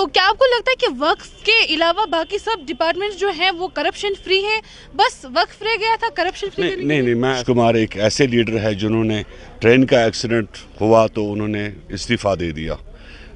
تو کیا آپ کو لگتا ہے کہ وقف کے علاوہ باقی سب ڈپارٹمنٹس جو ہیں وہ کرپشن فری ہیں، بس وقف رہ گیا تھا کرپشن فری؟ نہیں، میں کمار ایک ایسے لیڈر ہے جنہوں نے ٹرین کا ایکسیڈنٹ ہوا تو انہوں نے استعفیٰ دے دیا،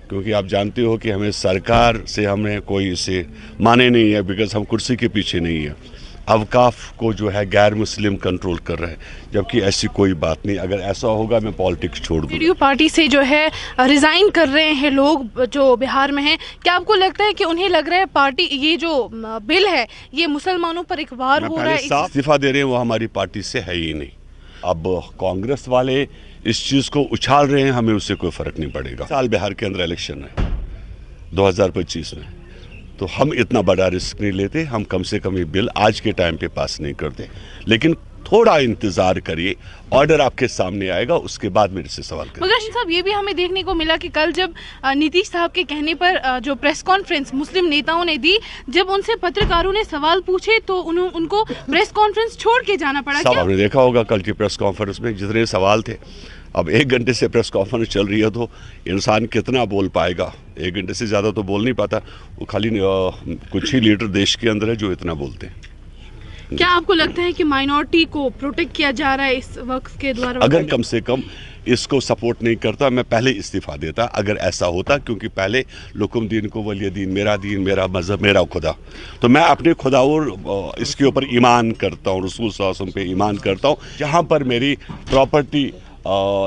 کیونکہ آپ جانتے ہو کہ ہمیں سرکار سے ہمیں کوئی اسے مانے نہیں ہے، بیکاز ہم کرسی کے پیچھے نہیں ہیں۔ اوقاف کو جو ہے غیر مسلم کنٹرول کر رہے ہیں، جبکہ ایسی کوئی بات نہیں۔ اگر ایسا ہوگا میں پالیٹکس چھوڑ دوں جے پارٹی سے جو ہے ریزائن کر رہے ہیں لوگ جو بہار میں ہیں، کیا آپ کو لگتا ہے کہ انہیں لگ رہا ہے پارٹی یہ جو بل ہے یہ مسلمانوں پر ایک وار ہو رہا ہے؟ استعفیٰ دے رہے ہیں وہ ہماری پارٹی سے ہے ہی نہیں۔ اب کانگریس والے اس چیز کو اچھال رہے ہیں، ہمیں اس سے کوئی فرق نہیں پڑے گا۔ سال بہار کے اندر الیکشن ہے 2025 میں، تو ہم اتنا بڑا رسک نہیں لیتے، ہم کم سے کم یہ بل آج کے ٹائم پہ پاس نہیں کرتے، لیکن تھوڑا انتظار کریے، آرڈر آپ کے سامنے آئے گا، اس کے بعد میرے سے سوال کریں۔ مگر صاحب یہ بھی ہمیں دیکھنے کو ملا کہ کل جب نیتیش صاحب کے کہنے پر جو پریس کانفرنس مسلم نیتاؤں نے دی، جب ان سے پترکاروں نے سوال پوچھے تو ان کو پریس کانفرنس چھوڑ کے جانا پڑا۔ صاحب آپ نے دیکھا ہوگا کل کی پریس کانفرنس میں جتنے سوال تھے، اب 1 گھنٹے سے پریس کانفرنس چل رہی ہے تو انسان کتنا بول پائے گا؟ 1 گھنٹے سے زیادہ تو بول نہیں پاتا، وہ خالی کچھ ہی لیڈر دیش کے اندر ہے جو اتنا بولتے ہیں۔ کیا آپ کو لگتا ہے کہ مائنورٹی کو پروٹیکٹ کیا جا رہا ہے اس وقت کے دوارا؟ اگر کم سے کم اس کو سپورٹ نہیں کرتا میں پہلے استعفیٰ دیتا، اگر ایسا ہوتا، کیونکہ پہلے لکم دین کو ولی دین، میرا مذہب میرا خدا، تو میں اپنے خدا اور اس کے اوپر ایمان کرتا ہوں، رسول صلی اللہ علیہ وسلم پہ ایمان کرتا ہوں۔ جہاں پر میری پراپرٹی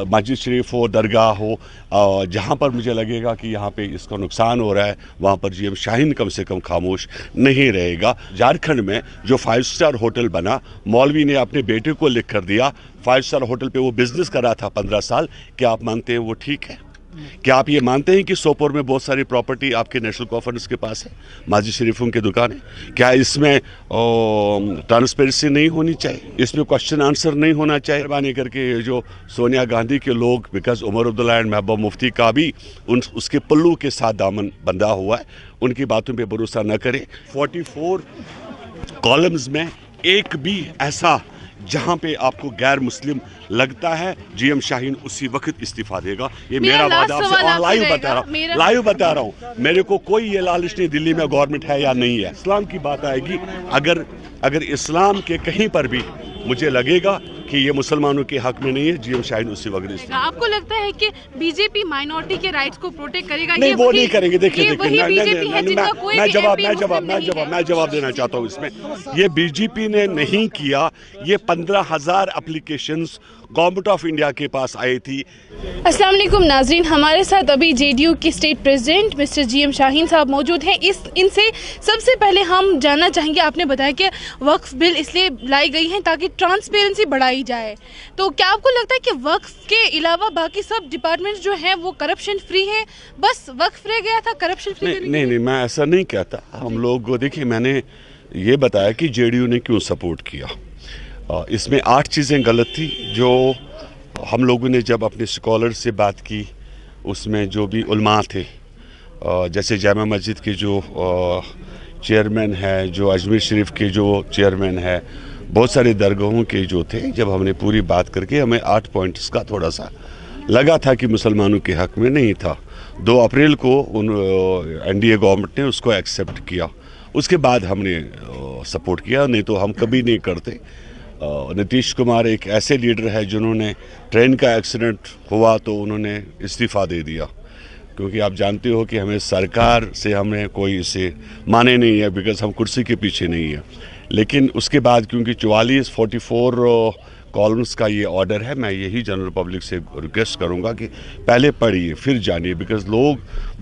مسجد شریف ہو، درگاہ ہو، جہاں پر مجھے لگے گا کہ یہاں پہ اس کا نقصان ہو رہا ہے، وہاں پر جی ایم شاہین کم سے کم خاموش نہیں رہے گا۔ جھارکھنڈ میں جو 5 اسٹار ہوٹل بنا، مولوی نے اپنے بیٹے کو لکھ کر دیا، 5 اسٹار ہوٹل پہ وہ بزنس کر رہا تھا 15 سال، کیا آپ مانتے ہیں وہ ٹھیک ہے؟ کیا آپ یہ مانتے ہیں کہ سوپور میں بہت ساری پراپرٹی آپ کے نیشنل کانفرنس کے پاس ہے، مسجد شریفوں کی دکان ہے؟ کیا اس میں ٹرانسپیرنسی نہیں ہونی چاہیے؟ اس میں کوشچن آنسر نہیں ہونا چاہیے؟ مہربانی کر کے جو سونیا گاندھی کے لوگ، بیکاز عمر عبداللہ اینڈ محبوبہ مفتی کا بھی اس کے پلو کے ساتھ دامن بندھا ہوا ہے، ان کی باتوں پہ بھروسہ نہ کریں۔ 44 کالمز میں ایک بھی ایسا جہاں پہ آپ کو غیر مسلم لگتا ہے، جی ایم شاہین اسی وقت استعفیٰ دے گا، یہ میرا وعدہ آپ سے لائیو بتا رہا ہوں۔ میرے کو کوئی یہ لالچ نہیں دلی میں گورنمنٹ ہے یا نہیں ہے، اسلام کی بات آئے گی، اگر اسلام کے کہیں پر بھی مجھے لگے گا کہ یہ مسلمانوں کے حق میں نہیں ہے، جی ایم شاہین اسی وقت۔ آپ کو لگتا ہے کہ بی جے پی مائنورٹی کے رائٹس کو پروٹیکٹ کرے گا؟ نہیں، وہ نہیں کریں گے۔ دیکھیں میں جواب دینا چاہتا ہوں اس میں۔ یہ بی جے پی نے نہیں کیا، یہ 15,000 اپلیکیشنز گورنمنٹ آف انڈیا کے پاس آئی تھی۔ السلام علیکم ناظرین، ہمارے ساتھ ابھی جے ڈی یو کے state president mister G M Shaheen sahab موجود ہیں۔ ان سے سب سے پہلے ہم جاننا چاہیں گے، آپ نے بتایا کہ وقف بل اس لیے لائی گئی ہیں تاکہ ٹرانسپیرنسی بڑھائی جائے، تو کیا آپ کو لگتا ہے کہ وقف کے علاوہ باقی سب ڈپارٹمنٹس جو ہیں وہ کرپشن فری ہیں، بس وقف رہ گیا تھا کرپشن فری؟ نہیں، میں ایسا نہیں کہتا۔ ہم لوگ دیکھیں، میں نے یہ بتایا کہ جے ڈی یو نے کیوں سپورٹ کیا۔ اس میں 8 چیزیں غلط تھی جو ہم لوگوں نے جب اپنے اسکالر سے بات کی، اس میں جو بھی علماء تھے، جیسے جامع مسجد کے جو چیئرمین ہے، جو اجمیر شریف کے جو چیئرمین ہے، بہت سارے درگاہوں کے جو تھے، جب ہم نے پوری بات کر کے ہمیں 8 پوائنٹس کا تھوڑا سا لگا تھا کہ مسلمانوں کے حق میں نہیں تھا۔ 2 اپریل کو این ڈی اے گورنمنٹ نے اس کو ایکسیپٹ کیا، اس کے بعد ہم نے سپورٹ کیا، نہیں تو ہم کبھی نہیں کرتے۔ نیتیش کمار ایک ایسے لیڈر ہے جنہوں نے ٹرین کا ایکسیڈنٹ ہوا تو انہوں نے استعفیٰ دے دیا، کیونکہ آپ جانتے ہو کہ ہمیں سرکار سے ہمیں کوئی اسے مانے نہیں ہے، بیکاز ہم کرسی کے پیچھے نہیں ہیں۔ لیکن اس کے بعد کیونکہ 44 کالمز کا یہ آرڈر ہے، میں یہی جنرل پبلک سے ریکویسٹ کروں گا کہ پہلے پڑھیے پھر جانیے، بیکاز لوگ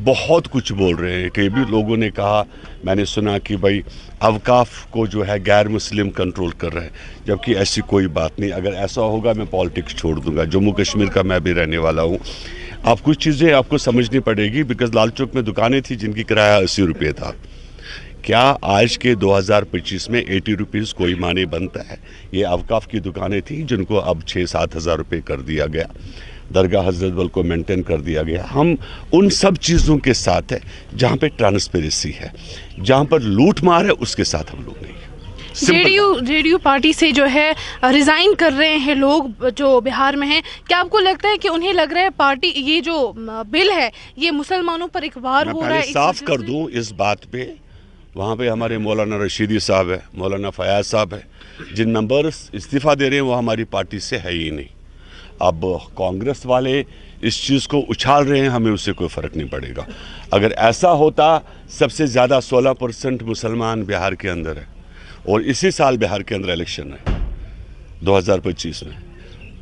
بہت کچھ بول رہے ہیں۔ کئی بھی لوگوں نے کہا، میں نے سنا کہ بھائی اوقاف کو جو ہے غیر مسلم کنٹرول کر رہے ہیں، جبکہ ایسی کوئی بات نہیں۔ اگر ایسا ہوگا میں پالیٹکس چھوڑ دوں گا۔ جموں کشمیر کا میں بھی رہنے والا ہوں۔ اب کچھ چیزیں آپ کو سمجھنی پڑے گی، بیکاز لال چوک میں دکانیں تھیں جن کی کرایہ 80 روپے تھا۔ کیا آج کے 2025 میں 80 روپیز کوئی معنی بنتا ہے؟ یہ اوقاف کی دکانیں تھیں جن کو اب 6-7 ہزار روپے کر دیا گیا، درگاہ حضرت بل کو مینٹین کر دیا گیا۔ ہم ان سب چیزوں کے ساتھ ہیں جہاں پہ ٹرانسپیرنسی ہے، جہاں پر لوٹ مار ہے اس کے ساتھ ہم لوگ نہیں ہیں۔ जेडीयू पार्टी से जो है रिजाइन कर रहे हैं लोग जो बिहार में हैं, क्या आपको लगता है कि उन्हें लग रहा है पार्टी ये जो बिल है ये मुसलमानों पर एक वार हो रहा है? साफ कर दूं इस बात पे, वहाँ पे हमारे मौलाना रशीदी साहब है, मौलाना फयाज साहब है, जिन मेंबर्स इस्तीफ़ा दे रहे हैं वो हमारी पार्टी से है ही नहीं। अब कांग्रेस वाले इस चीज़ को उछाल रहे हैं, हमें उससे कोई फ़र्क नहीं पड़ेगा। अगर ऐसा होता, सबसे ज़्यादा 16% मुसलमान बिहार के अंदर है और इसी साल बिहार के अंदर इलेक्शन है 2025 में,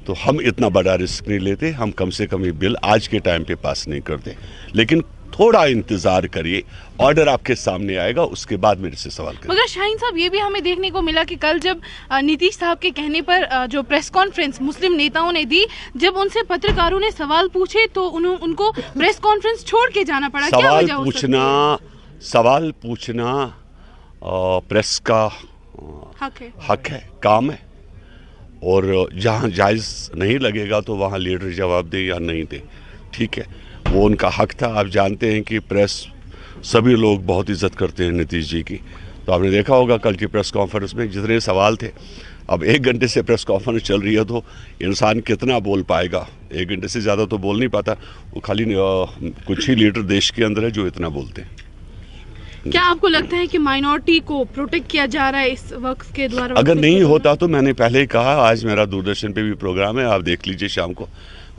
तो हम इतना बड़ा रिस्क नहीं लेते। हम कम से कम ये बिल आज के टाइम पे पास नहीं करते, लेकिन थोड़ा इंतजार करिए, ऑर्डर आपके सामने आएगा, उसके बाद मेरे से सवाल करें। मगर शाहीन साहब, ये भी हमें देखने को मिला कि कल जब नीतीश साहब के कहने पर जो प्रेस कॉन्फ्रेंस मुस्लिम नेताओं ने दी, जब उनसे पत्रकारों ने सवाल पूछे तो उनको प्रेस कॉन्फ्रेंस छोड़ के जाना पड़ा। सवाल पूछना प्रेस का हक है, काम है, और जहाँ जायज़ नहीं लगेगा तो वहाँ लीडर जवाब दे या नहीं दे, ठीक है, वो उनका हक था। आप जानते हैं कि प्रेस सभी लोग बहुत इज्जत करते हैं नीतीश जी की, तो आपने देखा होगा कल की प्रेस कॉन्फ्रेंस में जितने सवाल थे। अब 1 घंटे से प्रेस कॉन्फ्रेंस चल रही है तो इंसान कितना बोल पाएगा? 1 घंटे से ज़्यादा तो बोल नहीं पाता, वो खाली कुछ ही लीडर देश के अंदर है जो इतना बोलते हैं। क्या आपको लगता है कि माइनॉरिटी को प्रोटेक्ट किया जा रहा है इस वक्त के द्वारा? अगर नहीं होता तो मैंने पहले ही कहा, आज मेरा दूरदर्शन पे भी प्रोग्राम है, आप देख लीजिए शाम को,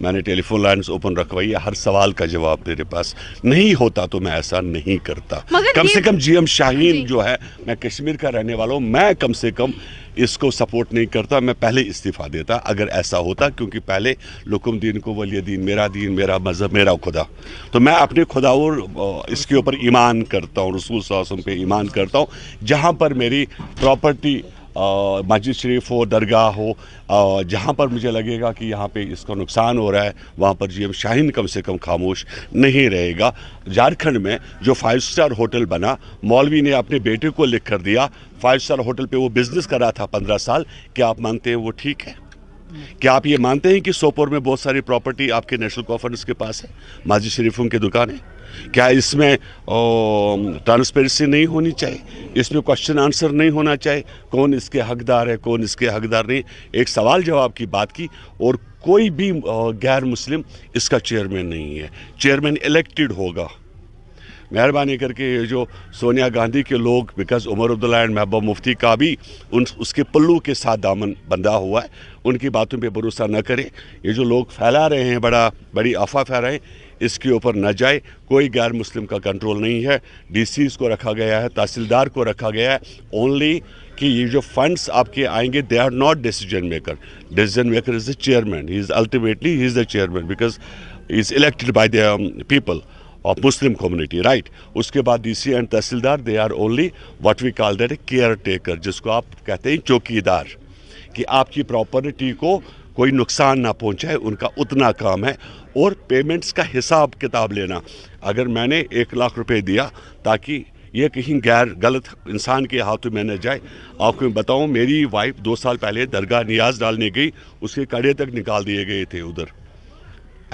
मैंने टेलीफोन लाइन्स ओपन रखवाई है, हर सवाल का जवाब मेरे पास। नहीं होता तो मैं ऐसा नहीं करता। कम से कम जीएम शाहीन जो है, मैं कश्मीर का रहने वाला हूँ, मैं कम से कम इसको सपोर्ट नहीं करता, मैं पहले इस्तीफ़ा देता अगर ऐसा होता, क्योंकि पहले लुकुम दीन को वली दीन, मेरा मज़हब, मेरा खुदा। तो मैं अपने खुदा और इसके ऊपर ईमान करता हूँ, रसूल सल्लल्लाहु अलैहि वसल्लम पे ईमान करता हूँ। जहाँ पर मेरी प्रॉपर्टी मस्जिद शरीफ हो, दरगाह हो, जहाँ पर मुझे लगेगा कि यहाँ पे इसका नुकसान हो रहा है, वहाँ पर जीएम शाहीन कम से कम खामोश नहीं रहेगा। झारखंड में जो 5 स्टार होटल बना, मौलवी ने अपने बेटे को लिख कर दिया, 5 स्टार होटल पे वो बिजनेस कर रहा था 15 साल। क्या आप मानते हैं वो ठीक है? क्या आप ये मानते हैं कि सोपोर में बहुत सारी प्रॉपर्टी आपके नेशनल कॉन्फ्रेंस के पास है, मस्जिद शरीफों की दुकानें? क्या इसमें ट्रांसपेरेंसी नहीं होनी चाहिए? इसमें क्वेश्चन आंसर नहीं होना चाहिए? कौन इसके हकदार है, कौन इसके हकदार नहीं? एक सवाल जवाब की बात की, और कोई भी गैर मुस्लिम इसका चेयरमैन नहीं है, चेयरमैन इलेक्टेड होगा। मेहरबानी करके ये जो सोनिया गांधी के लोग, बिकॉज उमर अब्दुल्ला एंड महबूबा मुफ्ती का भी उसके पल्लू के साथ दामन बंधा हुआ है, उनकी बातों पे भरोसा न करें। ये जो लोग फैला रहे हैं, बड़ी अफवाह फैला रहे हैं, इसके ऊपर न जाए। कोई गैर मुस्लिम का कंट्रोल नहीं है, डीसीज को रखा गया है, तहसीलदार को रखा गया है, ओनली कि ये जो फंड्स आपके आएंगे, they are not decision maker is the chairman, he is ultimately he is the chairman, because he is elected by the people of Muslim community, right? उसके बाद DC and tehsildar, they are only what we call that caretaker, जिसको आप कहते हैं चौकीदार, कि आपकी property को कोई नुकसान ना पहुंचाए, उनका उतना काम है। और पेमेंट्स का हिसाब किताब लेना। अगर मैंने 1 लाख रुपए दिया ताकि ये कहीं गलत इंसान के हाथों में न जाए, आपको मैं बताऊं, मेरी वाइफ 2 साल पहले दरगाह नियाज डालने गई, उसके कड़े तक निकाल दिए गए थे उधर,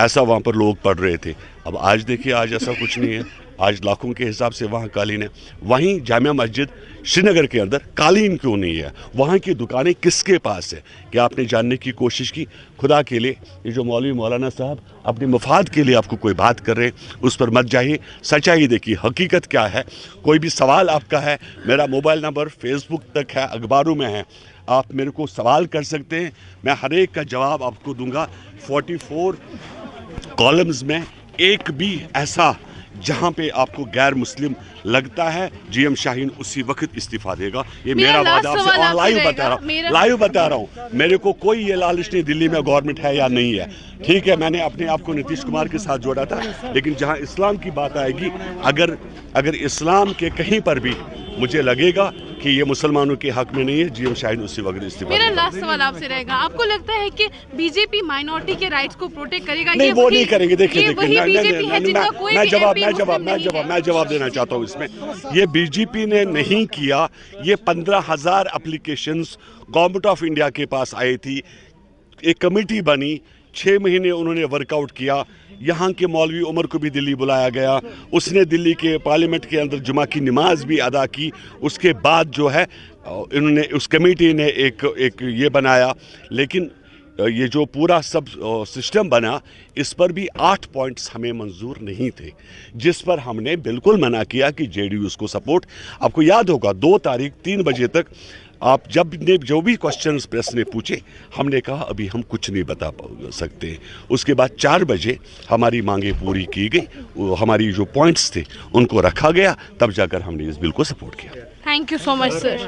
ऐसा वहाँ पर लोग पढ़ रहे थे। अब आज देखिए, आज ऐसा कुछ नहीं है, आज लाखों के हिसाब से वहाँ कालीन है। वहीं जामिया मस्जिद श्रीनगर के अंदर कालीन क्यों नहीं है? वहाँ की दुकानें किसके पास है? क्या आपने जानने की कोशिश की? खुदा के लिए, ये जो मौलवी मौलाना साहब अपने मफाद के लिए आपको कोई बात कर रहे हैं, उस पर मत जाइए, सच्चाई देखिए, हकीकत क्या है। कोई भी सवाल आपका है, मेरा मोबाइल नंबर फेसबुक तक है, अखबारों में है, आप मेरे को सवाल कर सकते हैं, मैं हर एक का जवाब आपको दूंगा। 44 कॉलम्स में एक भी ऐसा जहां पे आपको गैर मुस्लिम लगता है, जीएम शाहीन उसी वक्त इस्तीफा देगा। ये मेरा वादा आपसे, और लाइव बता रहा हूँ। मेरे को कोई ये लालच नहीं दिल्ली में गवर्नमेंट है या नहीं है, ठीक है, मैंने अपने आप को नीतीश कुमार के साथ जोड़ा था, लेकिन जहां इस्लाम की बात आएगी, अगर इस्लाम के कहीं पर भी मुझे लगेगा कि ये मुसलमानों के हक में नहीं है, जीएम शाहीन उसी वक्त इस्तीफा। मेरा लास्ट सवाल आपसे रहेगा, आपको लगता है कि बीजेपी माइनॉरिटी के राइट्स को प्रोटेक्ट करेगा? नहीं, वो नहीं करेंगे। देखिए, मैं जवाब देना चाहता हूँ इसमें। ये बीजेपी ने नहीं किया, ये 15,000 एप्लीकेशंस गवर्नमेंट ऑफ इंडिया के पास आई थी, एक कमेटी बनी, 6 महीने उन्होंने वर्कआउट किया। यहाँ के मौलवी उमर को भी दिल्ली बुलाया गया, उसने दिल्ली के पार्लियामेंट के अंदर जुमा की नमाज भी अदा की। उसके बाद जो है इन्होंने उस कमेटी ने एक ये बनाया, लेकिन ये जो पूरा सब सिस्टम बना, इस पर भी 8 पॉइंट्स हमें मंजूर नहीं थे, जिस पर हमने बिल्कुल मना किया कि जेडीयू उसको सपोर्ट। आपको याद होगा 2 तारीख 3 बजे तक आप जो भी क्वेश्चंस प्रेस ने पूछे, हमने कहा अभी हम कुछ नहीं बता सकते। उसके बाद 4 बजे हमारी मांगे पूरी की गई, हमारी जो पॉइंट्स थे उनको रखा गया, तब जाकर हमने इस बिल को सपोर्ट किया। Thank you so much sir.